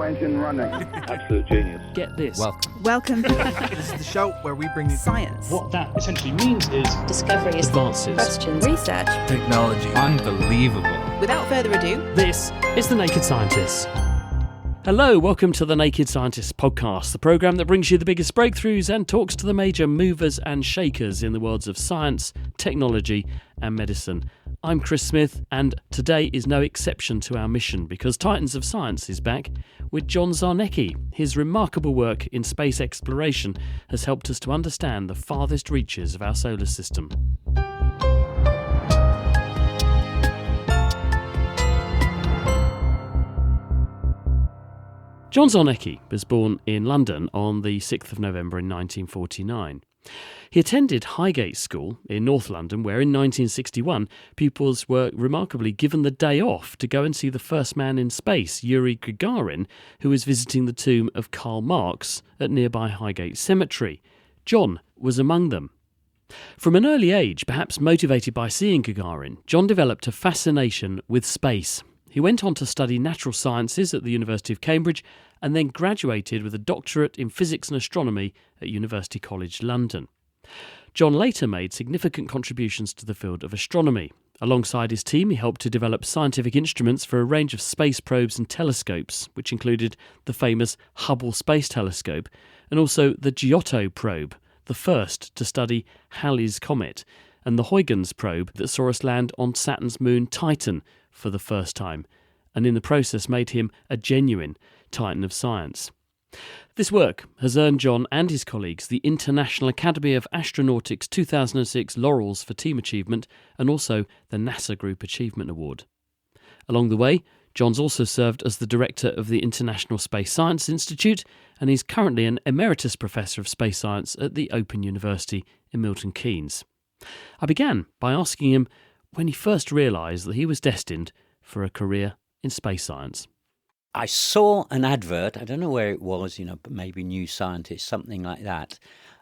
turbo engine running. Absolute genius. Get this. Welcome. This is the show where we bring you Science. What that essentially means is discoveries, Advances. questions, Research. technology. Unbelievable. Without further ado, This is The Naked Scientists. Hello, welcome to The Naked Scientists podcast, the programme that brings you the biggest breakthroughs and talks to the major movers and shakers in the worlds of science, technology and medicine. I'm Chris Smith, and today is no exception to our mission because Titans of Science is back with John Zarnecki. His remarkable work in space exploration has helped us to understand the farthest reaches of our solar system. John Zarnecki was born in London on the 6th of November in 1949. He attended Highgate School in North London, where in 1961 pupils were remarkably given the day off to go and see the first man in space, Yuri Gagarin, who was visiting the tomb of Karl Marx at nearby Highgate Cemetery. John was among them. From an early age, perhaps motivated by seeing Gagarin, John developed a fascination with space. He went on to study natural sciences at the University of Cambridge and then graduated with a doctorate in physics and astronomy at University College London. John later made significant contributions to the field of astronomy. Alongside his team, he helped to develop scientific instruments for a range of space probes and telescopes, which included the famous Hubble Space Telescope and also the Giotto probe, the first to study Halley's Comet, and the Huygens probe that saw us land on Saturn's moon Titan for the first time, and in the process made him a genuine Titan of Science. This work has earned John and his colleagues the International Academy of Astronautics 2006 Laurels for Team Achievement and also the NASA Group Achievement Award. Along the way, John's also served as the director of the International Space Science Institute, and he's currently an emeritus professor of space science at the Open University in Milton Keynes. I began by asking him when he first realised that he was destined for a career in space science. I saw an advert, I don't know where it was, maybe New Scientist, something like that,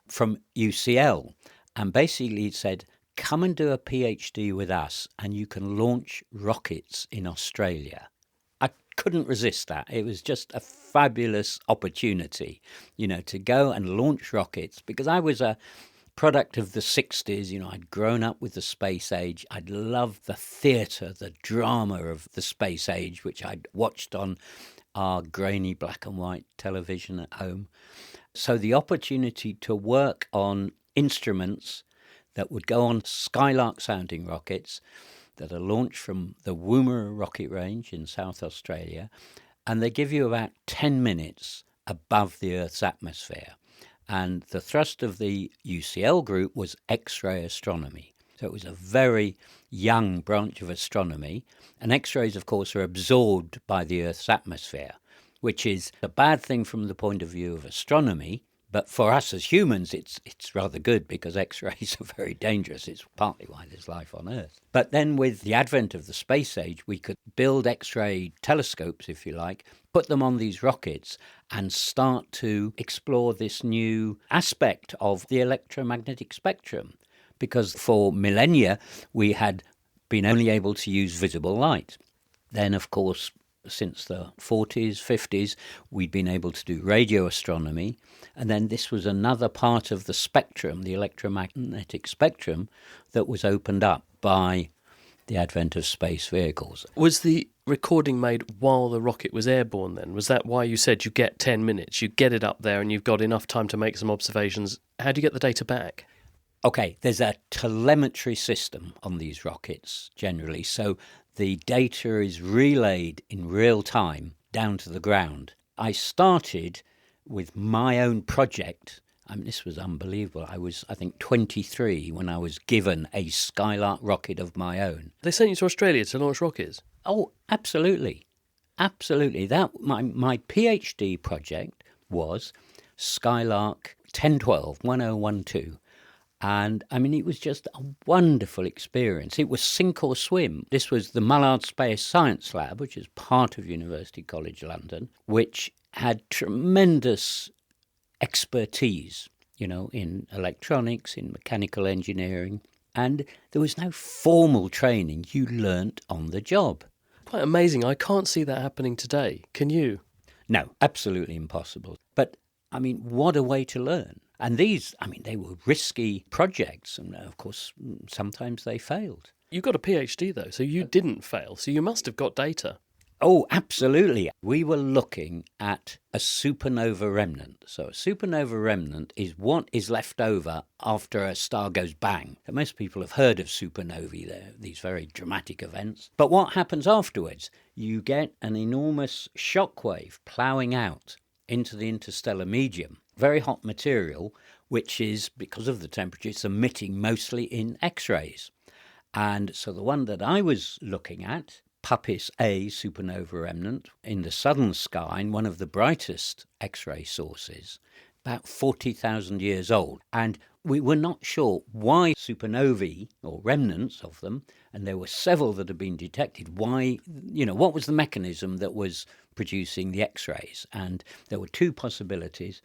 from UCL. And basically it said, come and do a PhD with us and you can launch rockets in Australia. I couldn't resist that. It was just a fabulous opportunity, to go and launch rockets, because I was a product of the 60s, I'd grown up with the space age. I'd loved the theatre, the drama of the space age, which I'd watched on our grainy black and white television at home. So the opportunity to work on instruments that would go on Skylark sounding rockets that are launched from the Woomera rocket range in South Australia, and they give you about 10 minutes above the Earth's atmosphere. And the thrust of the UCL group was X-ray astronomy. So it was a very young branch of astronomy. And X-rays, of course, are absorbed by the Earth's atmosphere, which is a bad thing from the point of view of astronomy. But for us as humans, it's rather good because X-rays are very dangerous. It's partly why there's life on Earth. But then with the advent of the space age, we could build X-ray telescopes, if you like, put them on these rockets and start to explore this new aspect of the electromagnetic spectrum. Because for millennia, we had been only able to use visible light. Then, of course, since the 40s, 50s, we'd been able to do radio astronomy. And then this was another part of the spectrum, the electromagnetic spectrum, that was opened up by the advent of space vehicles. Was the recording made while the rocket was airborne then? Was that why you said you get 10 minutes? You get it up there and you've got enough time to make some observations. How do you get the data back? Okay, there's a telemetry system on these rockets generally. So the data is relayed in real time down to the ground. I started with my own project. This was unbelievable. I was, 23 when I was given a Skylark rocket of my own. They sent you to Australia to launch rockets? Oh, absolutely. Absolutely. That my PhD project was Skylark 1012. And it was just a wonderful experience. It was sink or swim. This was the Mullard Space Science Lab, which is part of University College London, which had tremendous expertise, in electronics, in mechanical engineering. And there was no formal training. You learnt on the job. Quite amazing. I can't see that happening today. Can you? No, absolutely impossible. But, I mean, what a way to learn. And these, I mean, they were risky projects. And, of course, sometimes they failed. You got a PhD, though, so you didn't fail. So you must have got data. Oh, absolutely. We were looking at a supernova remnant. So a supernova remnant is what is left over after a star goes bang. And most people have heard of supernovae, they're these very dramatic events. But what happens afterwards? You get an enormous shockwave ploughing out into the interstellar medium, very hot material, which is, because of the temperature, it's emitting mostly in X-rays. And so the one that I was looking at, Puppis A supernova remnant, in the southern sky, in one of the brightest X-ray sources, about 40,000 years old. And we were not sure why supernovae, or remnants of them, and there were several that had been detected, why, what was the mechanism that was producing the X-rays? And there were two possibilities.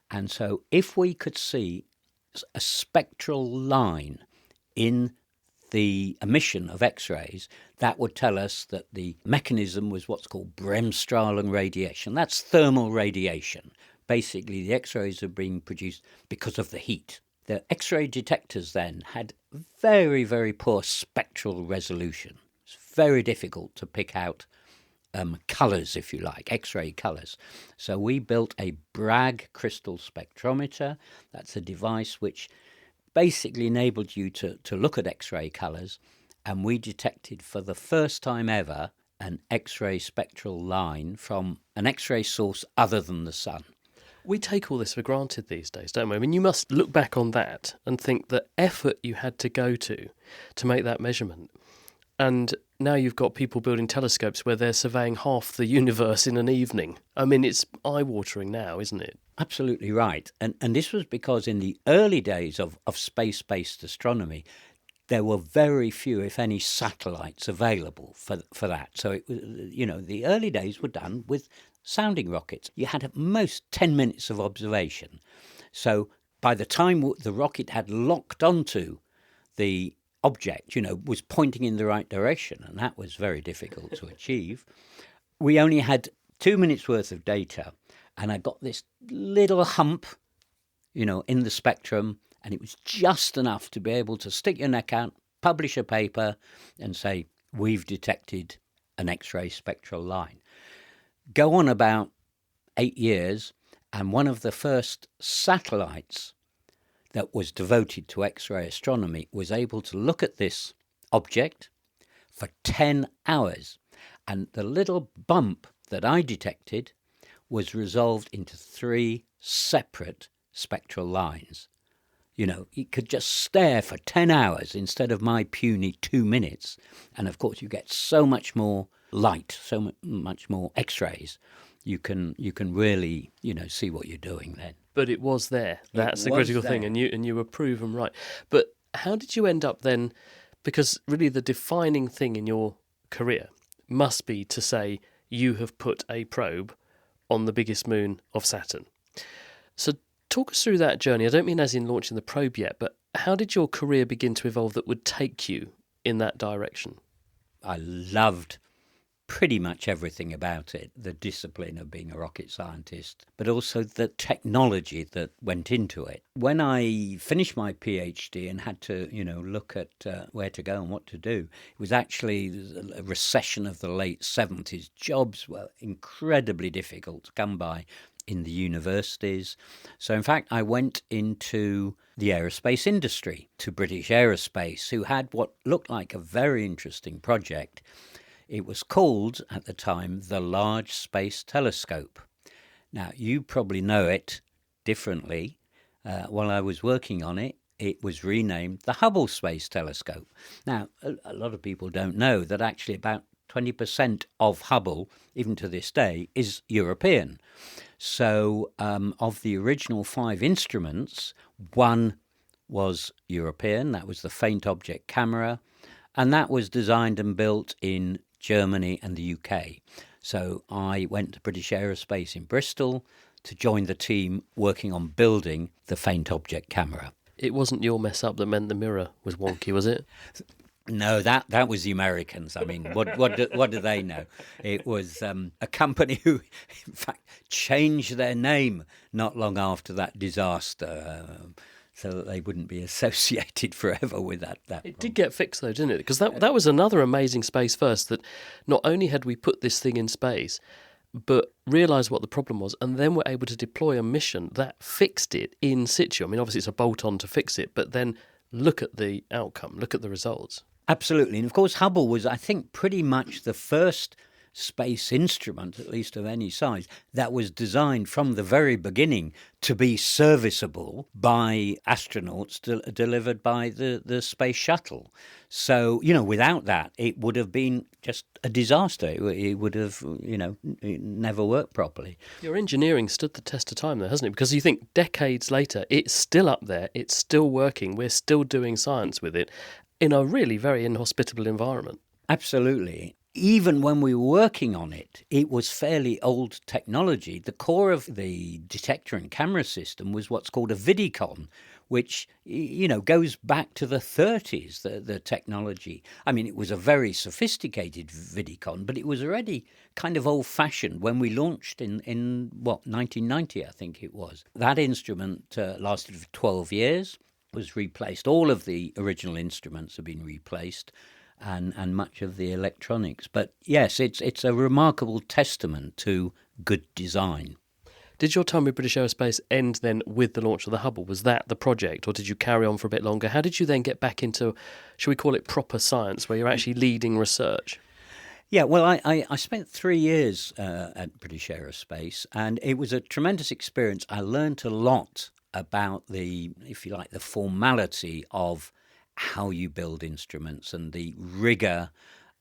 And so if we could see a spectral line in the emission of X-rays, that would tell us that the mechanism was what's called bremsstrahlung radiation. That's thermal radiation. Basically, the X-rays are being produced because of the heat. The X-ray detectors then had very, very poor spectral resolution. It's very difficult to pick out colours, if you like, X-ray colours. So we built a Bragg crystal spectrometer. That's a device which basically enabled you to look at X-ray colours, and we detected for the first time ever an X-ray spectral line from an X-ray source other than the sun. We take all this for granted these days, don't we? I mean, you must look back on that and think the effort you had to go to make that measurement. And now you've got people building telescopes where they're surveying half the universe in an evening. I mean, it's eye-watering now, isn't it? Absolutely right. And this was because in the early days of space-based astronomy, there were very few, if any, satellites available for that. So, the early days were done with sounding rockets. You had at most 10 minutes of observation. So by the time the rocket had locked onto the object, was pointing in the right direction, and that was very difficult to achieve, we only had 2 minutes worth of data. And I got this little hump, in the spectrum, and it was just enough to be able to stick your neck out, publish a paper, and say, we've detected an X-ray spectral line. Go on about 8 years, and one of the first satellites that was devoted to X-ray astronomy was able to look at this object for 10 hours. And the little bump that I detected was resolved into 3 separate spectral lines. You could just stare for 10 hours instead of my puny 2 minutes. And of course, you get so much more light, so much more X-rays. You can really, see what you're doing then. But it was there. That's the critical thing, and you were proven right. But how did you end up then? Because really the defining thing in your career must be to say you have put a probe on the biggest moon of Saturn. So talk us through that journey. I don't mean as in launching the probe yet, but how did your career begin to evolve that would take you in that direction? I loved pretty much everything about it, the discipline of being a rocket scientist, but also the technology that went into it. When I finished my PhD and had to, look at where to go and what to do, it was actually a recession of the late 70s. Jobs were incredibly difficult to come by in the universities. So in fact, I went into the aerospace industry, to British Aerospace, who had what looked like a very interesting project. It was called, at the time, the Large Space Telescope. Now, you probably know it differently. While I was working on it, it was renamed the Hubble Space Telescope. Now, a lot of people don't know that actually about 20% of Hubble, even to this day, is European. So of the original 5 instruments, 1 was European. That was the Faint Object Camera. And that was designed and built in Germany and the UK. So I went to British Aerospace in Bristol to join the team working on building the Faint Object Camera. It wasn't your mess up that meant the mirror was wonky, was it? No, that was the Americans. I mean, what do they know? It was a company who, in fact, changed their name not long after that disaster, so that they wouldn't be associated forever with that. It did get fixed, though, didn't it? Because that was another amazing space first, that not only had we put this thing in space, but realised what the problem was, and then were able to deploy a mission that fixed it in situ. I mean, obviously it's a bolt-on to fix it, but then look at the outcome, look at the results. Absolutely. And of course, Hubble was, I think, pretty much the first space instrument, at least of any size, that was designed from the very beginning to be serviceable by astronauts delivered by the space shuttle. So, without that, it would have been just a disaster. It would have, it never worked properly. Your engineering stood the test of time, though, hasn't it? Because you think decades later, it's still up there, it's still working, we're still doing science with it in a really very inhospitable environment. Absolutely. Even when we were working on it, it was fairly old technology. The core of the detector and camera system was what's called a Vidicon, which, goes back to the 30s, the technology. I mean, it was a very sophisticated Vidicon, but it was already kind of old-fashioned when we launched in 1990, I think it was. That instrument lasted for 12 years, was replaced. All of the original instruments have been replaced, and much of the electronics. But yes, it's a remarkable testament to good design. Did your time with British Aerospace end then with the launch of the Hubble? Was that the project, or did you carry on for a bit longer? How did you then get back into, shall we call it proper science, where you're actually leading research? Yeah, well, I spent 3 years at British Aerospace, and it was a tremendous experience. I learned a lot about the, if you like, the formality of how you build instruments and the rigor,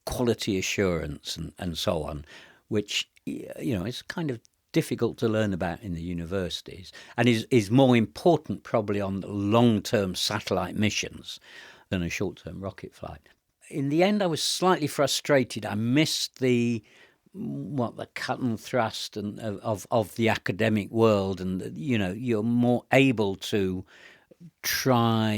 quality assurance, and so on, which, is kind of difficult to learn about in the universities, and is more important probably on long-term satellite missions than a short-term rocket flight. In the end, I was slightly frustrated. I missed the cut and thrust and of the academic world, and you're more able to try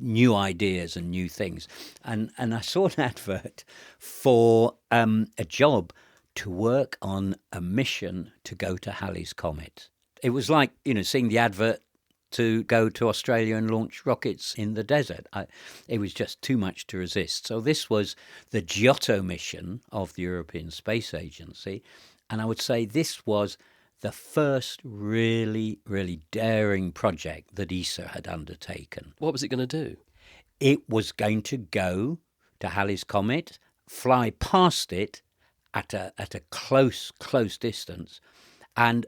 new ideas and new things. And I saw an advert for a job to work on a mission to go to Halley's Comet. It was like, seeing the advert to go to Australia and launch rockets in the desert. It was just too much to resist. So this was the Giotto mission of the European Space Agency. And I would say this was the first really, really daring project that ESA had undertaken. What was it going to do? It was going to go to Halley's Comet, fly past it at a close distance, and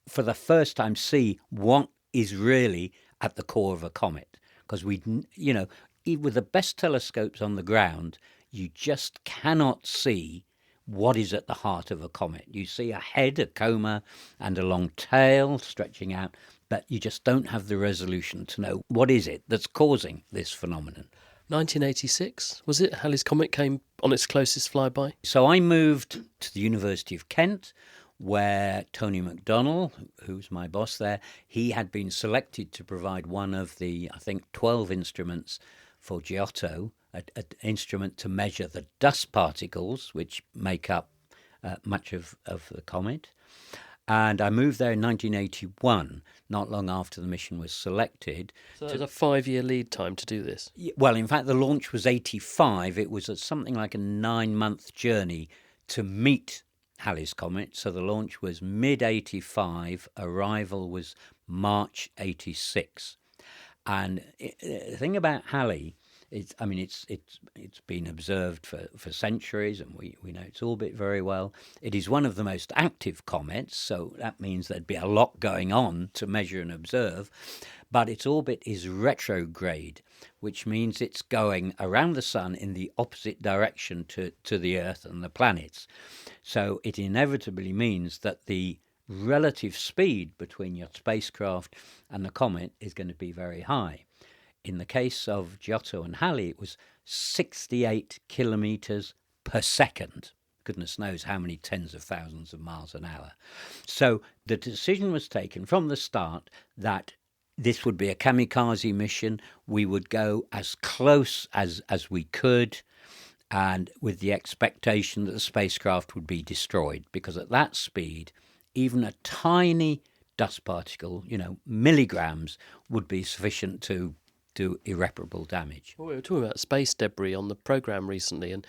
for the first time see what is really at the core of a comet. Because with the best telescopes on the ground, you just cannot see what is at the heart of a comet. You see a head, a coma, and a long tail stretching out, but you just don't have the resolution to know what is it that's causing this phenomenon. 1986, was it? Halley's Comet came on its closest flyby? So I moved to the University of Kent, where Tony McDonnell, who's my boss there, he had been selected to provide one of the, I think, 12 instruments for Giotto, an instrument to measure the dust particles which make up much of the comet. And I moved there in 1981, not long after the mission was selected. So there was a 5-year lead time to do this? Well, in fact, the launch was 85. It was something like a 9-month journey to meet Halley's Comet. So the launch was mid-85, arrival was March 86. And the thing about Halley, it's been observed for centuries, and we know its orbit very well. It is one of the most active comets, so that means there'd be a lot going on to measure and observe. But its orbit is retrograde, which means it's going around the sun in the opposite direction to the Earth and the planets. So it inevitably means that the relative speed between your spacecraft and the comet is going to be very high. In the case of Giotto and Halley, it was 68 kilometres per second. Goodness knows how many tens of thousands of miles an hour. So the decision was taken from the start that this would be a kamikaze mission. We would go as close as we could and with the expectation that the spacecraft would be destroyed, because at that speed, even a tiny dust particle, milligrams, would be sufficient to do irreparable damage. Well, we were talking about space debris on the programme recently, and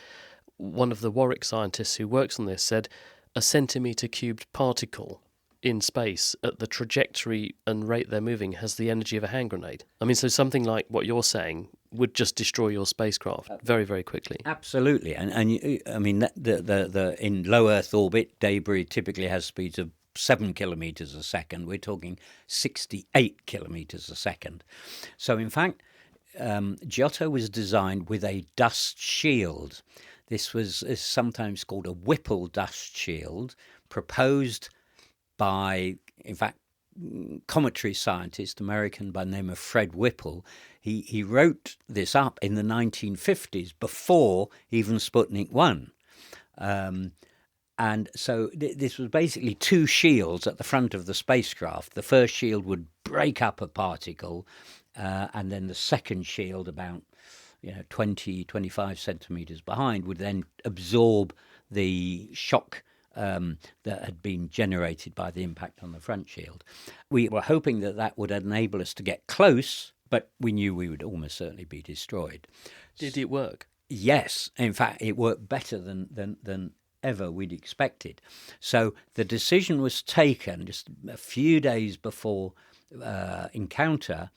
one of the Warwick scientists who works on this said a centimetre cubed particle in space at the trajectory and rate they're moving has the energy of a hand grenade. I mean, so something like what you're saying would just destroy your spacecraft very, very quickly. Absolutely, the in low Earth orbit, debris typically has speeds of 7 kilometres a second. We're talking 68 kilometres a second. So, in fact, Giotto was designed with a dust shield. This is sometimes called a Whipple dust shield, proposed by, in fact, cometary scientist, American by the name of Fred Whipple. He wrote this up in the 1950s, before even Sputnik 1. And so this was basically two shields at the front of the spacecraft. The first shield would break up a particle, and then the second shield, about 20, 25 centimetres behind, would then absorb the shock that had been generated by the impact on the front shield. We were hoping that would enable us to get close, but we knew we would almost certainly be destroyed. Did it work? Yes. In fact, it worked better than ever we'd expected. So the decision was taken just a few days before encounter.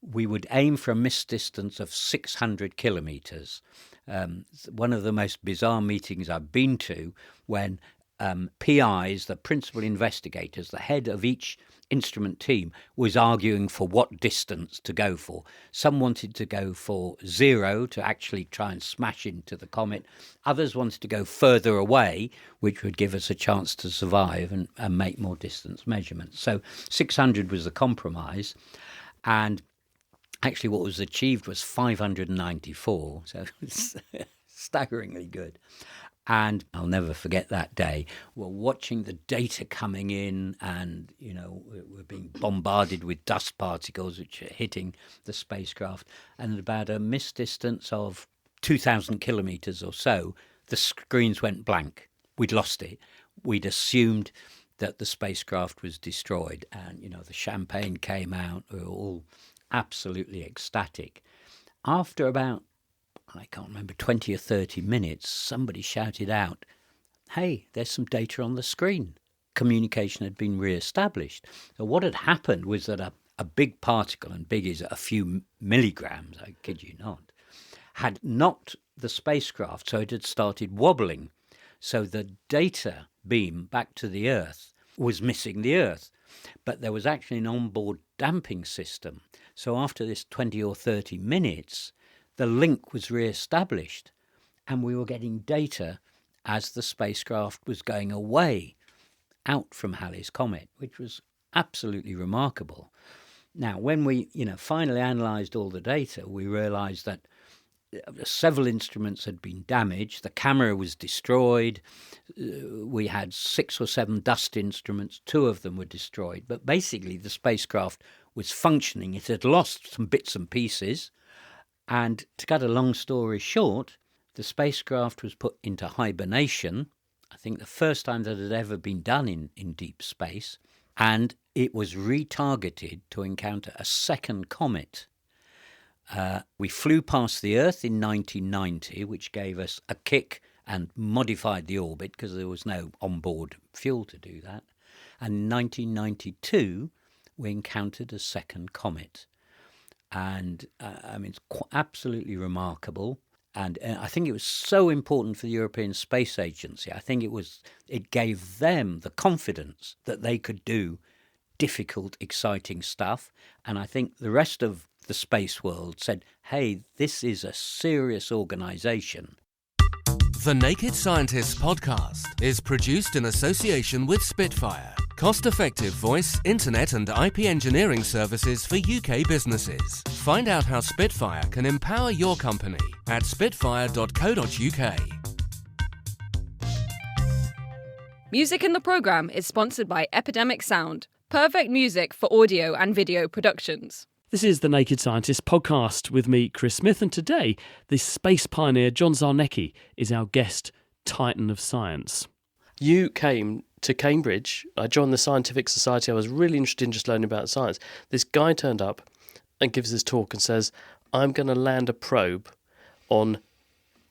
We would aim for a missed distance of 600 kilometres. One of the most bizarre meetings I've been to, when PIs, the principal investigators, the head of each instrument team, was arguing for what distance to go for. Some wanted to go for 0 to actually try and smash into the comet. Others wanted to go further away, which would give us a chance to survive and make more distance measurements. So 600 was the compromise. And actually what was achieved was 594, so it's staggeringly good. And I'll never forget that day. We're watching the data coming in, and, we're being bombarded with dust particles which are hitting the spacecraft. And at about a missed distance of 2,000 kilometres or so, the screens went blank. We'd lost it. We'd assumed that the spacecraft was destroyed. And, the champagne came out. We were all absolutely ecstatic. After about, I can't remember, 20 or 30 minutes, somebody shouted out, "Hey, there's some data on the screen." Communication had been re-established. So what had happened was that a big particle, and big is a few milligrams, I kid you not, had knocked the spacecraft, so it had started wobbling. So the data beam back to the Earth was missing the Earth. But there was actually an onboard damping system. So after this 20 or 30 minutes, the link was re-established, and we were getting data as the spacecraft was going away out from Halley's Comet, which was absolutely remarkable. Now, when we finally analysed all the data, we realised that several instruments had been damaged. The camera was destroyed. We had 6 or 7 dust instruments. 2 of them were destroyed. But basically, the spacecraft was functioning. It had lost some bits and pieces. And to cut a long story short, the spacecraft was put into hibernation, I think the first time that had ever been done in deep space, and it was retargeted to encounter a second comet. We flew past the Earth in 1990, which gave us a kick and modified the orbit because there was no onboard fuel to do that. And in 1992, we encountered a second comet. And it's absolutely remarkable. And I think it was so important for the European Space Agency. I think it gave them the confidence that they could do difficult, exciting stuff. And I think the rest of the space world said, hey, this is a serious organisation. The Naked Scientists podcast is produced in association with Spitfire, cost-effective voice, internet and IP engineering services for UK businesses. Find out how Spitfire can empower your company at spitfire.co.uk. Music in the programme is sponsored by Epidemic Sound, perfect music for audio and video productions. This is the Naked Scientist podcast with me, Chris Smith, and today the space pioneer John Zarnecki is our guest titan of science. You came to Cambridge. I joined the Scientific Society. I was really interested in just learning about science. This guy turned up and gives this talk and says, I'm going to land a probe on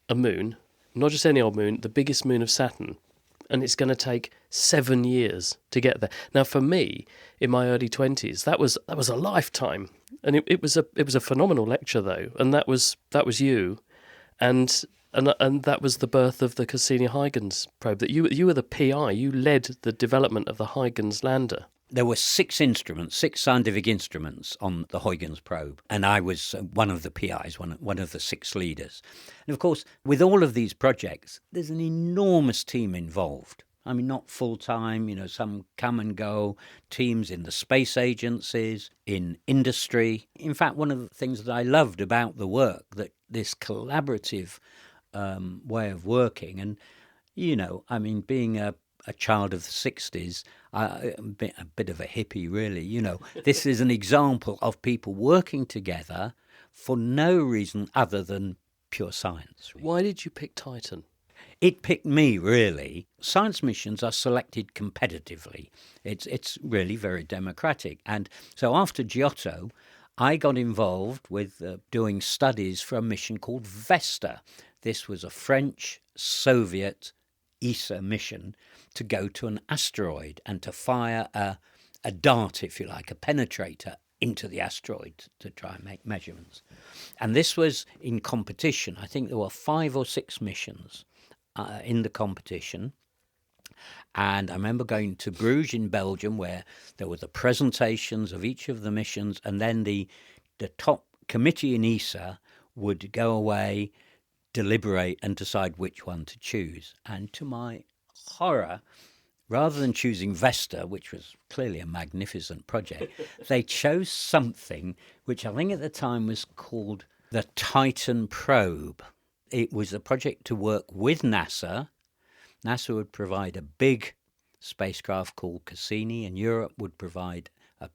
a moon, not just any old moon, the biggest moon of Saturn, and it's going to take 7 years to get there. Now, for me, in my early 20s, that was a lifetime, and it was a phenomenal lecture, though, and that was you, and that was the birth of the Cassini-Huygens probe. That you were the PI, you led the development of the Huygens lander. There were six scientific instruments on the Huygens probe, and I was one of the PIs, one of the six leaders. And of course, with all of these projects, there's an enormous team involved. I mean, not full-time, some come and go, teams in the space agencies, in industry. In fact, one of the things that I loved about the work, that this collaborative way of working, and, being a child of the 60s, a bit of a hippie, really. This is an example of people working together for no reason other than pure science. Why did you pick Titan? It picked me, really. Science missions are selected competitively. It's really very democratic. And so after Giotto, I got involved with doing studies for a mission called Vesta. This was a French-Soviet ESA mission to go to an asteroid and to fire a dart, if you like, a penetrator into the asteroid to try and make measurements. And this was in competition. I think there were 5 or 6 missions in the competition. And I remember going to Bruges in Belgium, where there were the presentations of each of the missions, and then the top committee in ESA would go away, deliberate and decide which one to choose. And to my horror, rather than choosing Vesta, which was clearly a magnificent project, they chose something which I think at the time was called the Titan probe. It was a project to work with NASA. NASA would provide a big spacecraft called Cassini, and Europe would provide a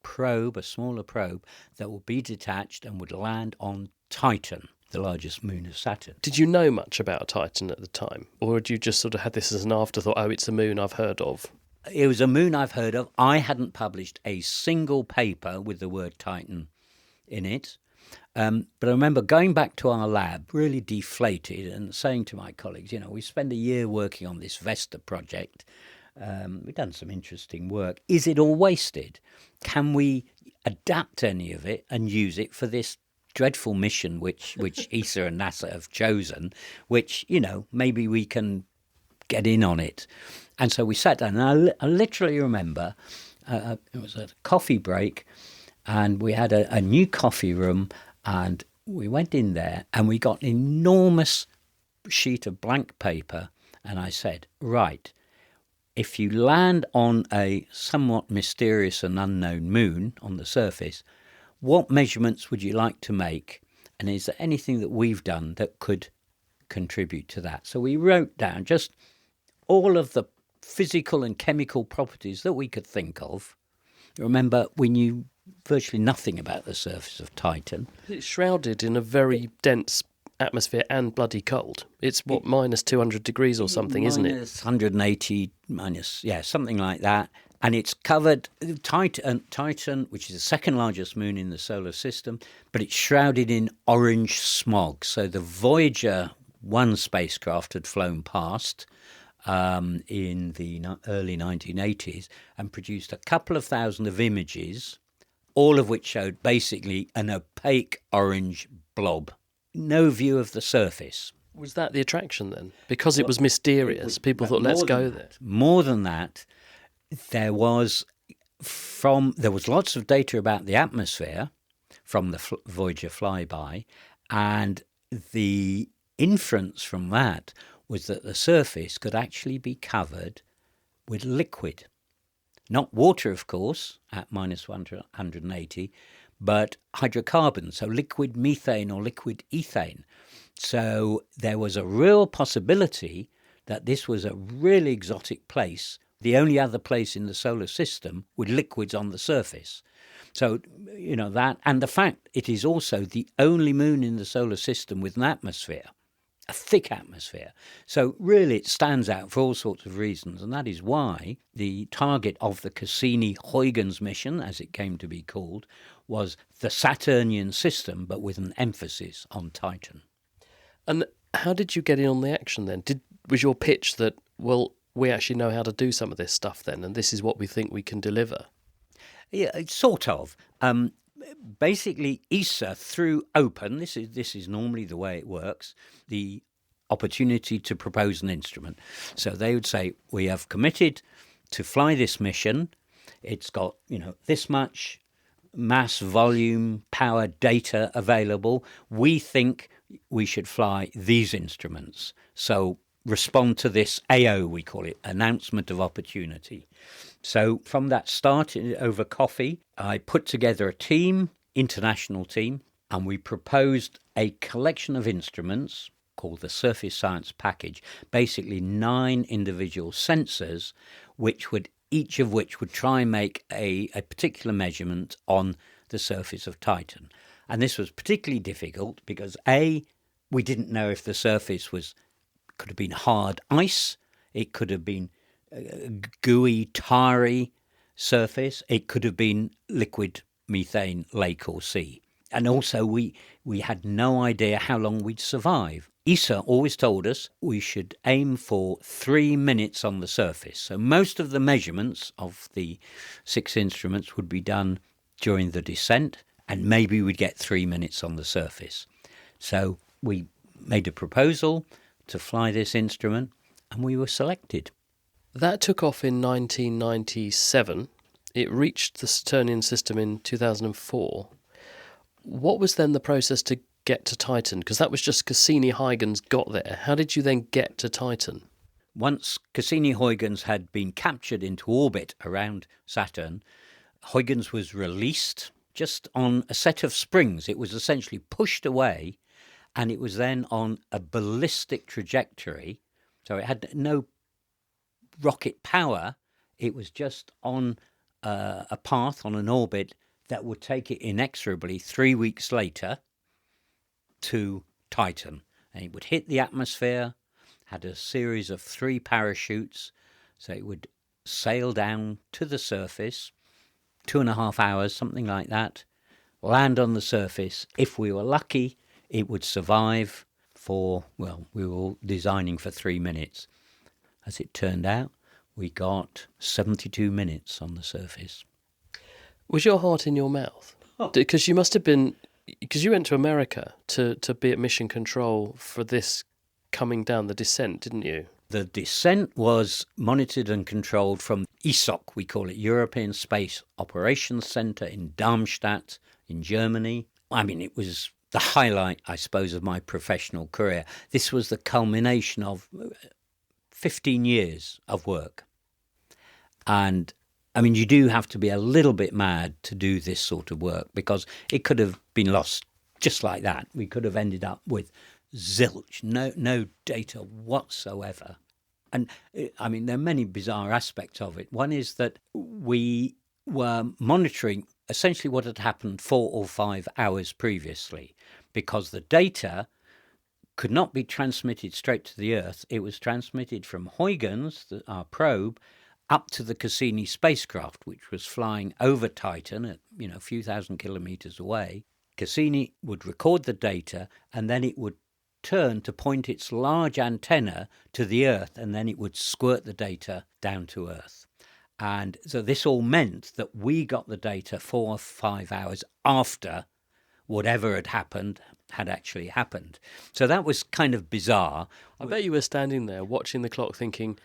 smaller probe, that would be detached and would land on Titan, the largest moon of Saturn. Did you know much about Titan at the time? Or had you just sort of had this as an afterthought, it's a moon I've heard of? It was a moon I've heard of. I hadn't published a single paper with the word Titan in it. But I remember going back to our lab, really deflated, and saying to my colleagues, we spend a year working on this Vesta project. We've done some interesting work. Is it all wasted? Can we adapt any of it and use it for this dreadful mission which ESA and NASA have chosen, which, maybe we can get in on it? And so we sat down, and I literally remember it was a coffee break, and we had a new coffee room, and we went in there and we got an enormous sheet of blank paper, and I said, right, if you land on a somewhat mysterious and unknown moon on the surface, what measurements would you like to make? And is there anything that we've done that could contribute to that? So we wrote down just all of the physical and chemical properties that we could think of. Remember, we knew virtually nothing about the surface of Titan. It's shrouded in a very dense atmosphere and bloody cold. It's minus 200 degrees or something, isn't it? Minus 180, something like that. And it's covered, Titan, which is the second largest moon in the solar system, but it's shrouded in orange smog. So the Voyager 1 spacecraft had flown past in the early 1980s and produced a couple of thousand of images, all of which showed basically an opaque orange blob. No view of the surface. Was that the attraction then? Because it was mysterious, people thought, let's go there. More than that, there was lots of data about the atmosphere from the Voyager flyby, and the inference from that was that the surface could actually be covered with liquid. Not water, of course, at minus 180, but hydrocarbons, so liquid methane or liquid ethane. So there was a real possibility that this was a really exotic place, the only other place in the solar system with liquids on the surface. So, that, and the fact it is also the only moon in the solar system with an atmosphere, a thick atmosphere. So really it stands out for all sorts of reasons, and that is why the target of the Cassini-Huygens mission, as it came to be called, was the Saturnian system, but with an emphasis on Titan. And how did you get in on the action then? Was your pitch that, well, we actually know how to do some of this stuff then, and this is what we think we can deliver? Yeah, sort of. Basically, ESA threw open, this is normally the way it works, the opportunity to propose an instrument. So they would say, we have committed to fly this mission. It's got, this much mass, volume, power, data available. We think we should fly these instruments. So respond to this AO, we call it, Announcement of Opportunity. So from that start, over coffee, I put together a team, international team, and we proposed a collection of instruments called the Surface Science Package, basically 9 individual sensors, each of which would try and make a particular measurement on the surface of Titan. And this was particularly difficult because, A, we didn't know if the surface could have been hard ice, it could have been gooey, tarry surface. It could have been liquid methane lake or sea. And also we had no idea how long we'd survive. ESA always told us we should aim for 3 minutes on the surface. So most of the measurements of the 6 instruments would be done during the descent, and maybe we'd get 3 minutes on the surface. So we made a proposal to fly this instrument, and we were selected. That took off in 1997. It reached the Saturnian system in 2004. What was then the process to get to Titan? Because that was just Cassini-Huygens got there. How did you then get to Titan? Once Cassini-Huygens had been captured into orbit around Saturn, Huygens was released just on a set of springs. It was essentially pushed away, and it was then on a ballistic trajectory. So it had no rocket power. It was just on a path, on an orbit that would take it inexorably 3 weeks later to Titan. And it would hit the atmosphere, had a series of 3 parachutes, so it would sail down to the surface, 2.5 hours, something like that, land on the surface. If we were lucky, it would survive for, we were all designing for 3 minutes. As it turned out, we got 72 minutes on the surface. Was your heart in your mouth? Because you must have been, because you went to America to be at mission control for this coming down the descent, didn't you? The descent was monitored and controlled from ESOC, we call it, European Space Operations Centre in Darmstadt in Germany. I mean, it was the highlight, I suppose, of my professional career. This was the culmination of 15 years of work. And I mean, you do have to be a little bit mad to do this sort of work, because it could have been lost just like that. We could have ended up with zilch, no data whatsoever. And I mean, there are many bizarre aspects of it. One is that we were monitoring essentially what had happened 4 or 5 hours previously, because the data could not be transmitted straight to the Earth. It was transmitted from Huygens, our probe, up to the Cassini spacecraft, which was flying over Titan at, a few thousand kilometers away. Cassini would record the data, and then it would turn to point its large antenna to the Earth, and then it would squirt the data down to Earth. And so this all meant that we got the data 4 or 5 hours after whatever had happened had actually happened. So that was kind of bizarre. I bet you were standing there watching the clock thinking,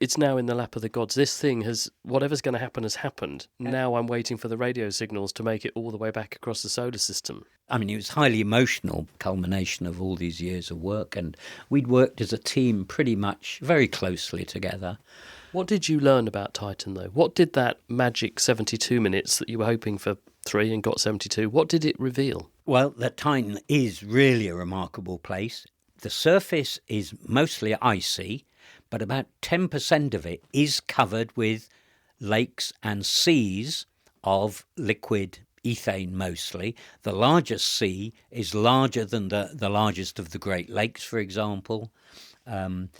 it's now in the lap of the gods. This thing whatever's going to happen has happened. Now I'm waiting for the radio signals to make it all the way back across the solar system. I mean, it was highly emotional culmination of all these years of work, and we'd worked as a team pretty much very closely together. What did you learn about Titan, though? What did that magic 72 minutes that you were hoping for 3 and got 72, what did it reveal? Well, that Titan is really a remarkable place. The surface is mostly icy, but about 10% of it is covered with lakes and seas of liquid ethane mostly. The largest sea is larger than the largest of the Great Lakes, for example. And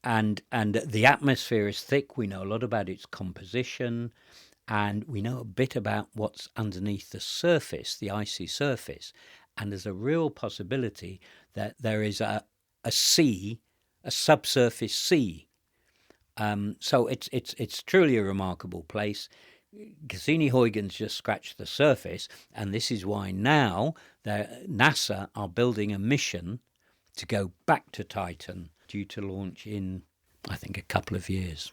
the atmosphere is thick. We know a lot about its composition, and we know a bit about what's underneath the surface, the icy surface. And there's a real possibility that there is a sea, a subsurface sea. So it's truly a remarkable place. Cassini-Huygens just scratched the surface, and this is why now NASA are building a mission to go back to Titan, due to launch in, I think, a couple of years.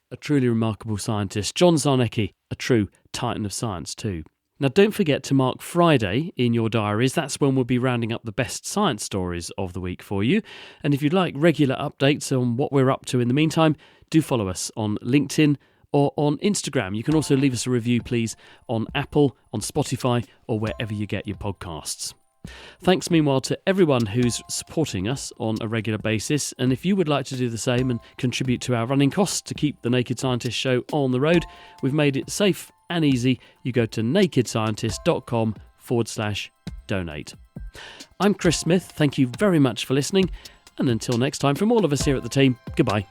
A truly remarkable scientist, John Zarnecki, a true titan of science too. Now, don't forget to mark Friday in your diaries. That's when we'll be rounding up the best science stories of the week for you. And if you'd like regular updates on what we're up to in the meantime, do follow us on LinkedIn or on Instagram. You can also leave us a review, please, on Apple, on Spotify, or wherever you get your podcasts. Thanks, meanwhile, to everyone who's supporting us on a regular basis. And if you would like to do the same and contribute to our running costs to keep the Naked Scientist show on the road, we've made it safe and easy. You go to nakedscientist.com/donate. I'm Chris Smith. Thank you very much for listening. And until next time, from all of us here at the team, goodbye.